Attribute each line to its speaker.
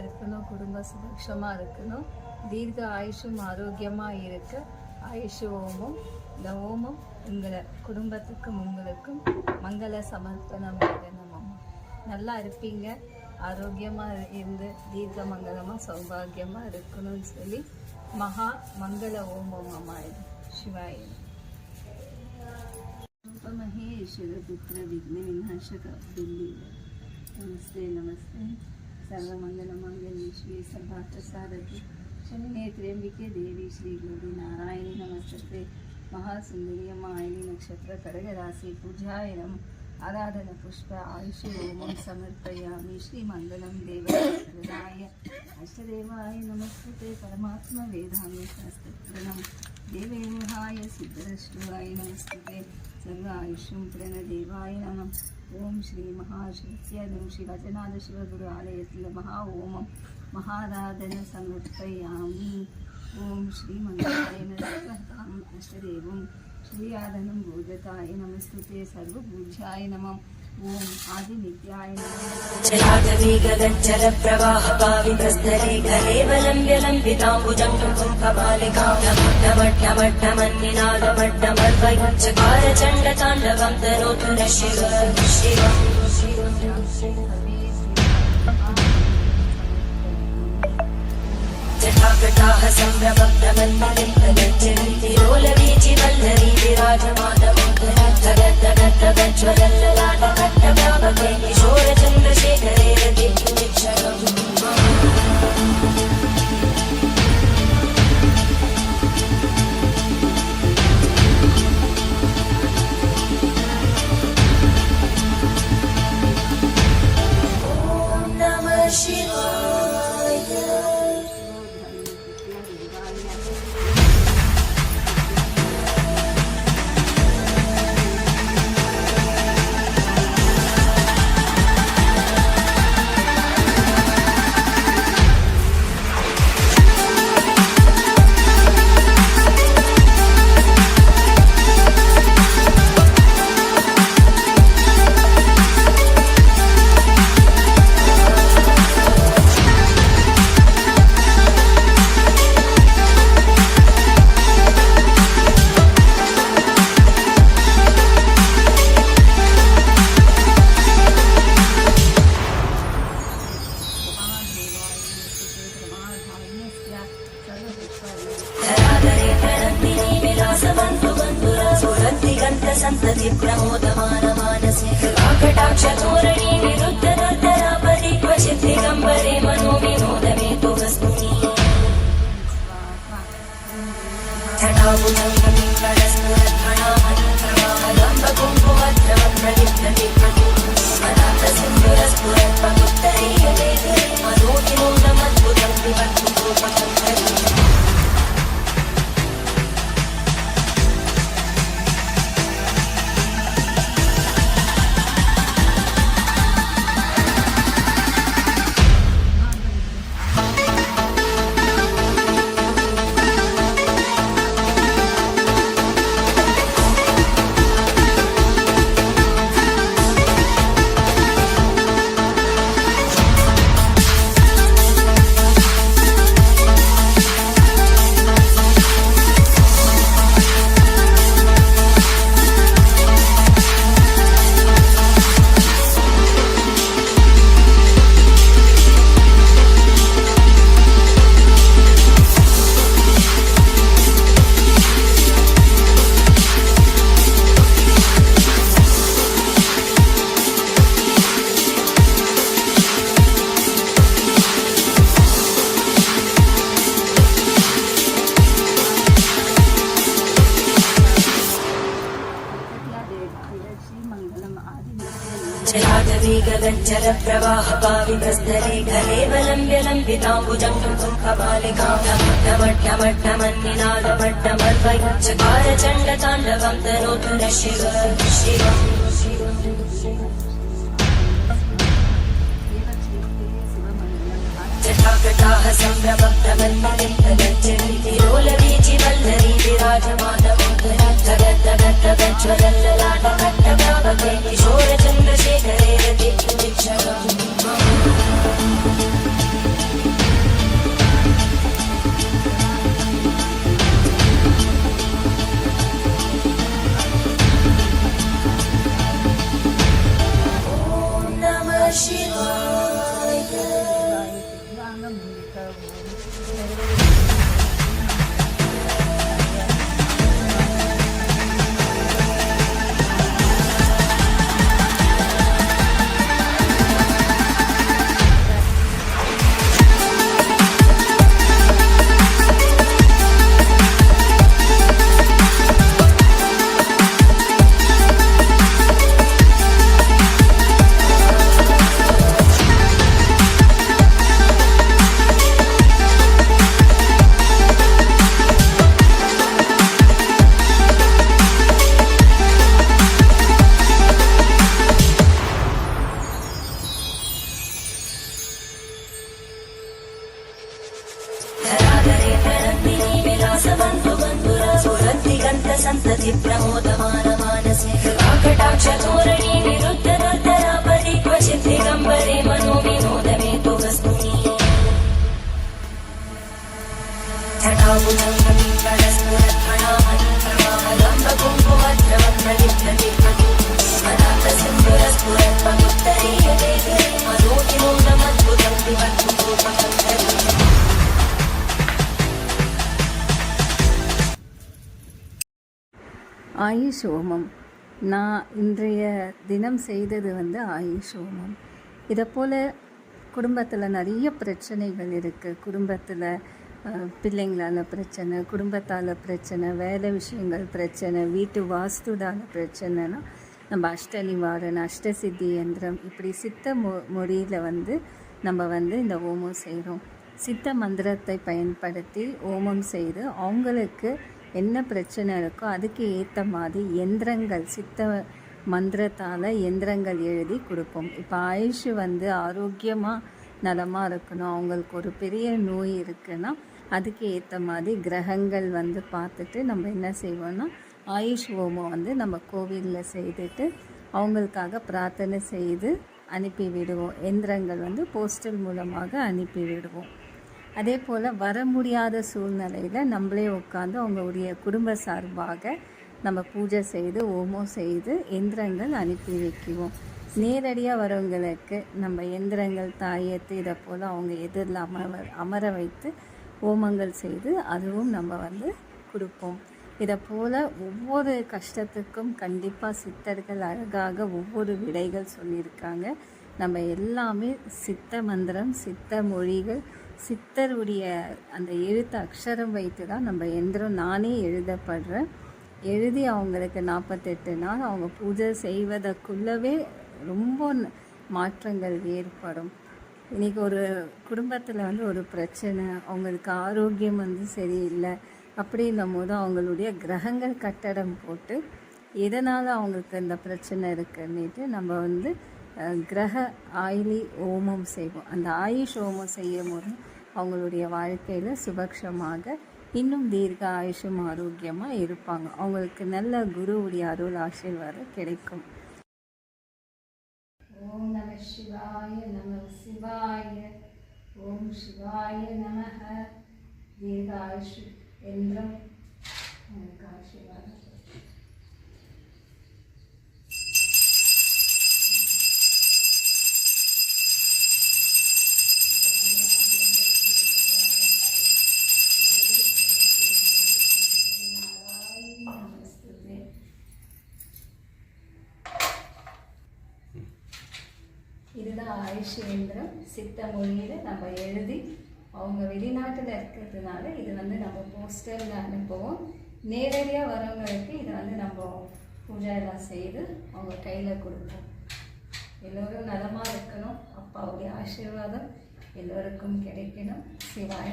Speaker 1: இருக்கணும், குடும்ப சுபிக்ஷமாக இருக்கணும், தீர்க்க ஆயுஷும் ஆரோக்கியமாக இருக்க ஆயுஷ் ஓமம். இந்த ஓமம் உங்களை குடும்பத்துக்கும் உங்களுக்கும் மங்கள சமர்ப்பணம் அம்மா. நல்லா இருப்பீங்க, ஆரோக்கியமாக இருந்து தீர்க்க மங்களமாக சௌபாகியமாக இருக்கணும்னு சொல்லி மகா மங்கள ஓமம் அம்மா. இது சிவாய महेश्वर पुत्र विघ्न विनाशक दिल्ली। नमस्ते नमस्ते सर्वमंगल मंगल श्री सर्वार्थ साधके शरण्ये त्र्यंबिके देवी श्री गौरी नारायणी नमस्ते। महासुंदरी मायनी नक्षत्र कडग राशि पूजाय नम आराधन पुष्प आयुष ओम समर्पयामि। श्री मंगलम देवाय अष्टदेवाय नमस्ते। परमात्मा वेदांग शास्त्रम देवेहाय सिद्धरश्रुवाय नमस्ते। सर्व आयुष्यं प्रणदेवाय नमः। ओम श्री महाशिवत्यादं शिवजनाद शिवगुरु आलयத்தில் மகா ஓமம் மகாராதன சமர்ப்பயாமி। ஓம் ஸ்ரீ மங்களாய நமः। அஷ்டதேவம் ஸ்ரீயாதனம் பூஜதாய நமஸ்துதே சர்வபூஜ்யாய நமः। ओम आदि नित्याय
Speaker 2: जलागवी गगनचल प्रवाह पावितस्तरे कलेवलम्ब्यलम्बिताम्बुजङ्गं कुम्भमालिकां नमट्टमट्टमन्निनादमट्टमर्वयच्चकार चण्डताण्डवं तनोतु न शिव शिव। जटाकटाः सम्भ्रमप्रबन्धनिर्भगच्छन्ति लोलवीचि वल्लरी विराजमानमोहनज्वलल्ललाटकट्टव्यापके किशोरचन्द्रशेखरे रतिक्षणम्। ॐ नमः शिवाय। संतति प्रमोदमान मानसे कृपाकटाक्षतोरणी विरुद्धदर्दरापरि क्वचित् दिगम्बरे मनो विनोदमे तु वस्तुनि। जटाबुधङ्गमिङ्गलस्फुरद्भणामनुप्रवाहलम्बकुङ्कुमद्रवं प्रलिप्तति अनाथसिन्धुरस्फुरत्वमुत्तरीयते मनो विनोदमद्भुतं विवर्तुरूपकं गगनचल प्रवाह पावितस्तरे कलेवलम्ब्यलम्बिताम्बुजङ्गं कुम्भमालिकां नमट्टमट्टमन्निनादमट्टमर्वयच्चकार चण्डताण्डवं तनोतु न शिव शिव। जटाकटाः सम्भ्रमप्रबन्धनिर्भगच्छन्ति लोलवीचि वल्लरी विराजमानमोहनज्वलल्ललाटकट्टव्यापके किशोरचन्द्रशेखरे रतिक्षणम्।
Speaker 1: நடக்கவும்
Speaker 2: संतति प्रमोदमान मानसे कृपाकटाक्ष धोरणी निरुद्ध दुर्धरापरि क्वचित् दिगम्बरे मनो विनोदमे तु वस्तुनि
Speaker 1: ஆயுஷ் ஹோமம். நான் இன்றைய தினம் செய்தது ஆயுஷ் ஹோமம். இதை போல் குடும்பத்தில் நிறைய பிரச்சனைகள் இருக்குது. குடும்பத்தில் பிள்ளைங்களால் பிரச்சனை, குடும்பத்தால் பிரச்சனை, வேலை விஷயங்கள் பிரச்சனை, வீட்டு வாஸ்துடால பிரச்சனைனா நம்ம அஷ்ட நிவாரண அஷ்டசித்தி யந்திரம் இப்படி சித்த மொழியில் நம்ம இந்த ஹோமம் செய்கிறோம். சித்த மந்திரத்தை பயன்படுத்தி ஹோமம் செய்து அவங்களுக்கு என்ன பிரச்சனை இருக்கோ அதுக்கு ஏற்ற மாதிரி எந்திரங்கள் சித்த மந்திரத்தால் எந்திரங்கள் எழுதி கொடுப்போம். இப்போ ஆயுஷ் ஆரோக்கியமாக நலமாக இருக்கணும், அவங்களுக்கு ஒரு பெரிய நோய் இருக்குன்னா அதுக்கு ஏற்ற மாதிரி கிரகங்கள் பார்த்துட்டு நம்ம என்ன செய்வோம்னா ஆயுஷ் ஹோமம் நம்ம கோவிலில் செய்துட்டு அவங்களுக்காக பிரார்த்தனை செய்து அனுப்பி விடுவோம். எந்திரங்கள் போஸ்டல் மூலமாக அனுப்பி விடுவோம். அதே போல் வர முடியாத சூழ்நிலையில் நம்மளே உட்காந்து அவங்களுடைய குடும்ப சார்பாக நம்ம பூஜை செய்து ஹோமம் செய்து எந்திரங்கள் அனுப்பி வைக்குவோம். நேரடியாக வரவங்களுக்கு நம்ம எந்திரங்கள் தாயத்து இதை போல் அவங்க எதிரில் அமர வைத்து ஹோமங்கள் செய்து அதுவும் நம்ம கொடுப்போம். இதை போல் ஒவ்வொரு கஷ்டத்துக்கும் கண்டிப்பாக சித்தர்கள் அழகாக ஒவ்வொரு விடைகள் சொல்லியிருக்காங்க. நம்ம எல்லாமே சித்த மந்திரம், சித்த மொழிகள், சித்தருடைய அந்த எழுத்து அக்ஷரம் வைத்து தான் நம்ம எந்திரம் நானே எழுதப்படுறேன். எழுதி அவங்களுக்கு 48 நாள் அவங்க பூஜை செய்வதற்குள்ளவே ரொம்ப மாற்றங்கள் ஏற்படும். இன்றைக்கி ஒரு குடும்பத்தில் ஒரு பிரச்சனை, அவங்களுக்கு ஆரோக்கியம் சரியில்லை அப்படின்னும் போது அவங்களுடைய கிரகங்கள் கட்டடம் போட்டு எதனால் அவங்களுக்கு இந்த பிரச்சனை இருக்குன்னுட்டு நம்ம கிரக ஆயிலி ஹோமம் செய்வோம். அந்த ஆயுஷ் ஹோமம் செய்யும் போது அவங்களுடைய வாழ்க்கையில் சுபக்ஷமாக இன்னும் தீர்க்க ஆயுஷும் ஆரோக்கியமாக இருப்பாங்க. அவங்களுக்கு நல்ல குருவுடைய அருள் ஆசீர்வாதம் கிடைக்கும். ஓம் நம சிவாய நம சிவாய ஓம் சிவாய நமஹ. தீர்க்க ஆயுஷ் என்றும் எனக்கு ஆசீர்வாதம். இதுதான் ஆயுஷ் இயந்திரம். சித்த மொழியில் நம்ம எழுதி அவங்க வெளிநாட்டில் இருக்கிறதுனால இது நம்ம போஸ்டரில் அனுப்புவோம். நேரடியாக வரவங்களுக்கு இது நம்ம பூஜை எல்லாம் செய்து அவங்க கையில் கொடுப்போம். எல்லோரும் நலமாக இருக்கணும், அப்பாவுடைய ஆசீர்வாதம் எல்லோருக்கும் கிடைக்கணும். சிவாய